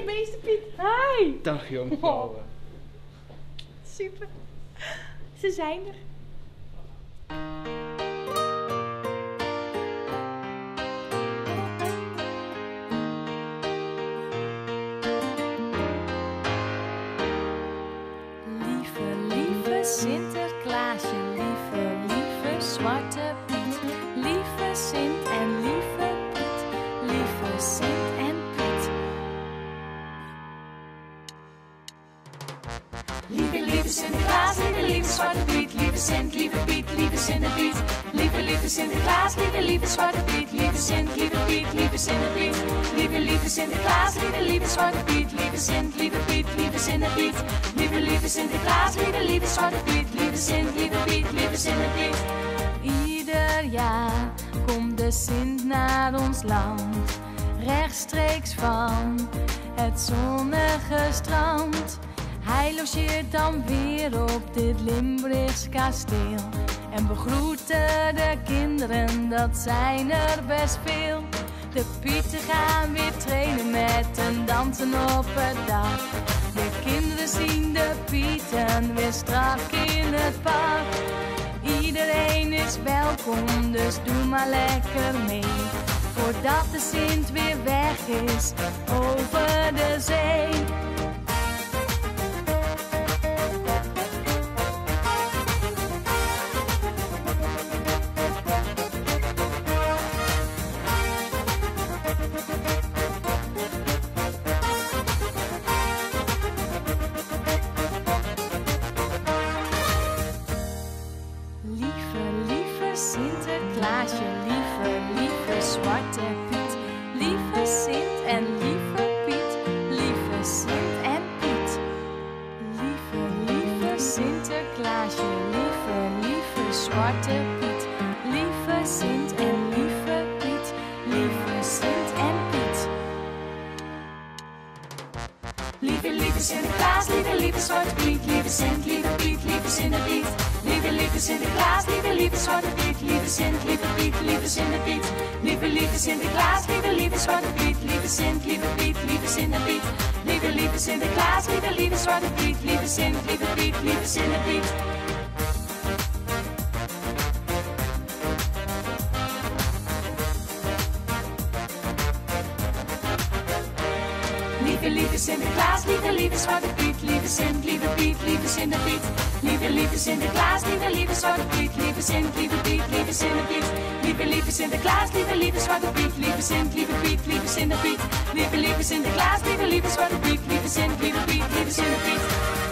de meeste Piet. Hi. Dag jonkvrouwen. Super. Ze zijn er. Lieve Sinterklaasje, lieve Zwarte Piet. Lieve Sint en lieve Piet, lieve Sint en Piet. Lieve Sinterklaas, lieve Zwarte Piet. Lieve Sint, lieve Piet, lieve Sint en Piet. Lieve Sinterklaas, lieve Zwarte Piet. Lieve Sint, lieve Piet, lieve Sint en Piet. Lieve Sinterklaas, lieve Zwarte Piet. Lieve Sint, lieve Piet, lieve Sint en Piet. Lieve Sinterklaas, lieve Zwarte Piet. Lieve Sint, lieve Piet, lieve Sint en Piet. Ieder jaar komt de Sint naar ons land, rechtstreeks van het zonnige strand. Hij logeert dan weer op dit Limburgs kasteel en begroeten de kinderen, dat zijn er best veel. De Pieten gaan weer trainen met een dansen op het dak. De kinderen zien de Pieten weer strak in het park. Iedereen is welkom, dus doe maar lekker mee, voordat de Sint weer weg is over de zee. Lieve Sinterklaasje, lieve Zwarte Piet. Lieve Sint en lieve Piet, lieve Sint en Piet. Lieve Sinterklaasje, lieve Zwarte Piet. Lieve Sint en lieve Piet, lieve Sint en Piet. Lieve Sinterklaas, lieve Zwarte Piet. Lieve Sint, lieve Piet, lieve Sint en Piet. Lieve Sinterklaas, lieve Zwarte Piet. Lieve Sint, lieve Piet, lieve Sint en Piet. Lieve Sinterklaas, lieve Zwarte Piet. Lieve Sint, lieve Piet, lieve Sint en Piet. Lieve Sinterklaas, lieve Zwarte Piet. Lieve Sint, lieve Piet, lieve Sint en Piet. Lieve Sinterklaas, lieve Zwarte Piet. Lieve Sint, lieve Piet, lieve Sint en Piet. Lieve Sinterklaas, lieve Zwarte Piet. Lieve Sint, lieve Piet, lieve Sint en Piet. Lieve Sinterklaas, lieve Zwarte Piet. Lieve Sint, lieve Piet, lieve Sint en Piet. Lieve Sinterklaas, lieve Zwarte Piet. Lieve Sint, lieve Piet, lieve Sint en Piet.